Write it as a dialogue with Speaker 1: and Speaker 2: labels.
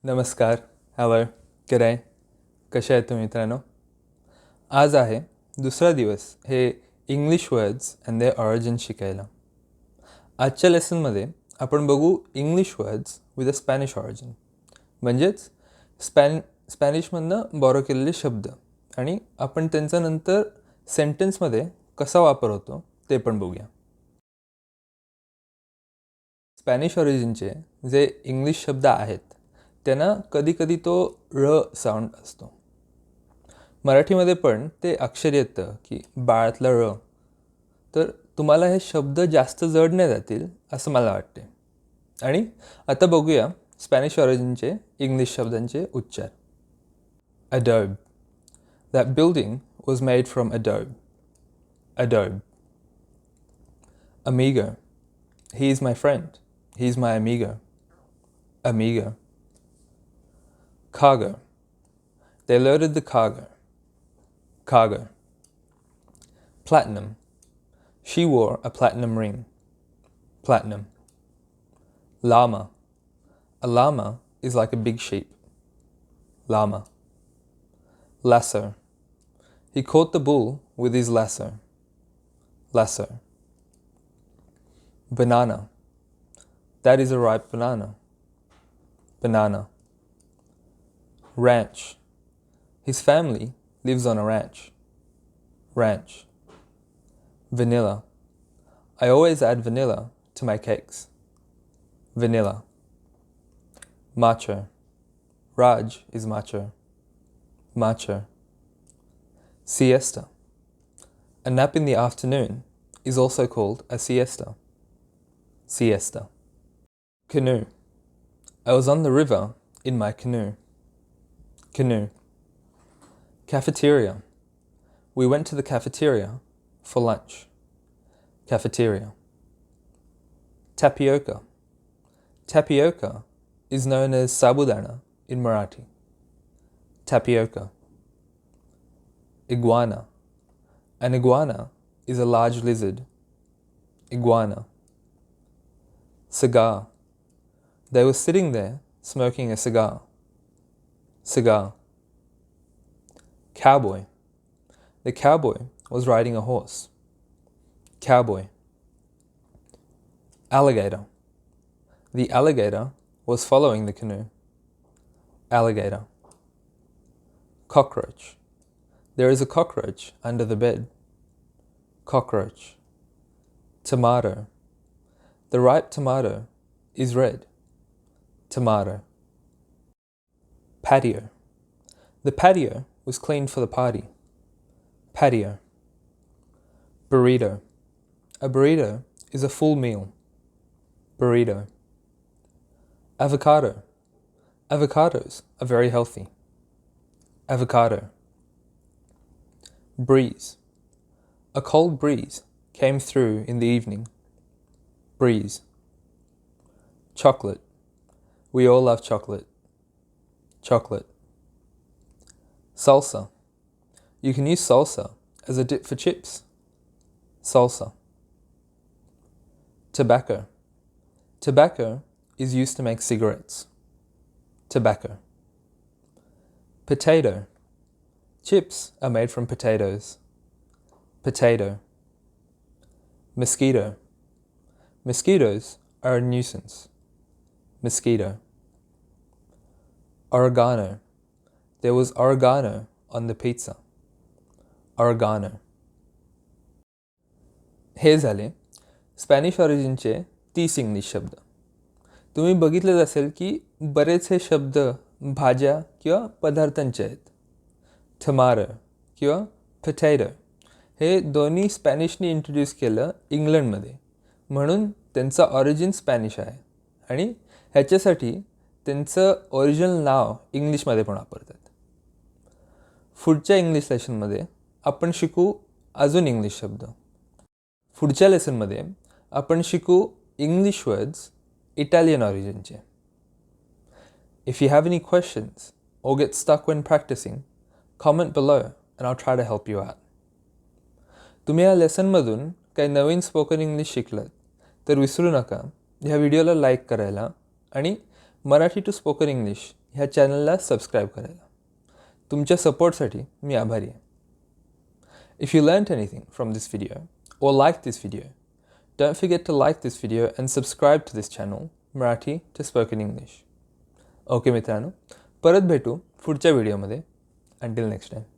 Speaker 1: नमस्कार, हॅलो, किराय, कसे आहेत तुम्ही मित्रांनो? आज आहे दुसरा दिवस हे English words and their origin शिकायला. आजच्या लेसनमध्ये आपण बघू English words with a Spanish origin, म्हणजेच स्पॅनिशमधनं बॉरो केलेले शब्द आणि आपण त्यांचा नंतर सेंटेन्समध्ये कसा वापर होतो ते पण बघूया. स्पॅनिश ऑरिजिनचे जे इंग्लिश शब्द आहेत त्यांना कधीकधी तो र साऊंड असतो. मराठीमध्ये पण ते अक्षर येतं की बाळातला र, तर तुम्हाला हे शब्द जास्त जड नाही जातील असं मला वाटते. आणि आता बघूया स्पॅनिश ऑरिजिनचे इंग्लिश शब्दांचे उच्चार. Adobe. That building was made from adobe. Adobe. Amigo. He is my friend. He's my amigo. Amigo. Cargo. They loaded the cargo. Cargo. Platinum. She wore a platinum ring. Platinum. Llama. A llama is like a big sheep. Llama. Lasso. He caught the bull with his lasso. Lasso. Banana. That is a ripe banana. Banana. Ranch. His family lives on a ranch. Ranch. Vanilla. I always add vanilla to my cakes. Vanilla. Macho. Raj is macho. Macho. Siesta. A nap in the afternoon is also called a siesta. Siesta. Canoe. I was on the river in my canoe. Canoe. Cafeteria. We went to the cafeteria for lunch. Cafeteria. Tapioca. Tapioca is known as sabudana in Marathi. Tapioca. Iguana. An iguana is a large lizard. Iguana. Cigar. They were sitting there smoking a cigar. Cigar. Cowboy. The cowboy was riding a horse. Cowboy. Alligator. The alligator was following the canoe. Alligator. Cockroach. There is a cockroach under the bed. Cockroach. Tomato. The ripe tomato is red. Tomato. Patio. The patio was cleaned for the party. Patio. Burrito. A burrito is a full meal. Burrito. Avocado. Avocados are very healthy. Avocado. Breeze. A cold breeze came through in the evening. Breeze. Chocolate. We all love chocolate. Chocolate. Salsa. You can use salsa as a dip for chips. Salsa. Tobacco. Tobacco is used to make cigarettes. Tobacco. Potato. Chips are made from potatoes. Potato. Mosquito. Mosquitos are a nuisance. Mosquito. Oregano. There was oregano on the pizza. Oregano. हे झाले Spanish ऑरिजिनचे 30 English शब्द. तुम्ही बघितलेच असेल की बरेच हे शब्द भाज्या किंवा पदार्थांचे आहेत. टमाटो किंवा पोटॅटो हे दोन्ही स्पॅनिशनी इंट्रोड्यूस केलं इंग्लंडमध्ये, म्हणून त्यांचं ऑरिजिन स्पॅनिश आहे आणि ह्याच्यासाठी त्यांचं ओरिजिनल नाव इंग्लिशमध्ये पण वापरतात. पुढच्या इंग्लिश लेसनमध्ये आपण शिकू अजून इंग्लिश शब्द. पुढच्या लेसनमध्ये आपण शिकू इंग्लिश वर्ड्स इटालियन ऑरिजिनचे. If you have any questions or get stuck when practicing, comment below and I'll try to help you out. तुम्ही या लेसनमधून काही नवीन स्पोकन इंग्लिश शिकलात तर विसरू नका ह्या व्हिडिओला लाईक करायला आणि मराठी टू स्पोकन इंग्लिश ह्या चॅनलला सबस्क्राईब करायला. तुमच्या सपोर्टसाठी मी आभारी आहे. If you learned anything from this video or liked this video, don't forget to like this video and subscribe to this channel, Marathi to Spoken English. Okay मित्रांनो, परत भेटू पुढच्या व्हिडिओमध्ये. Until next time.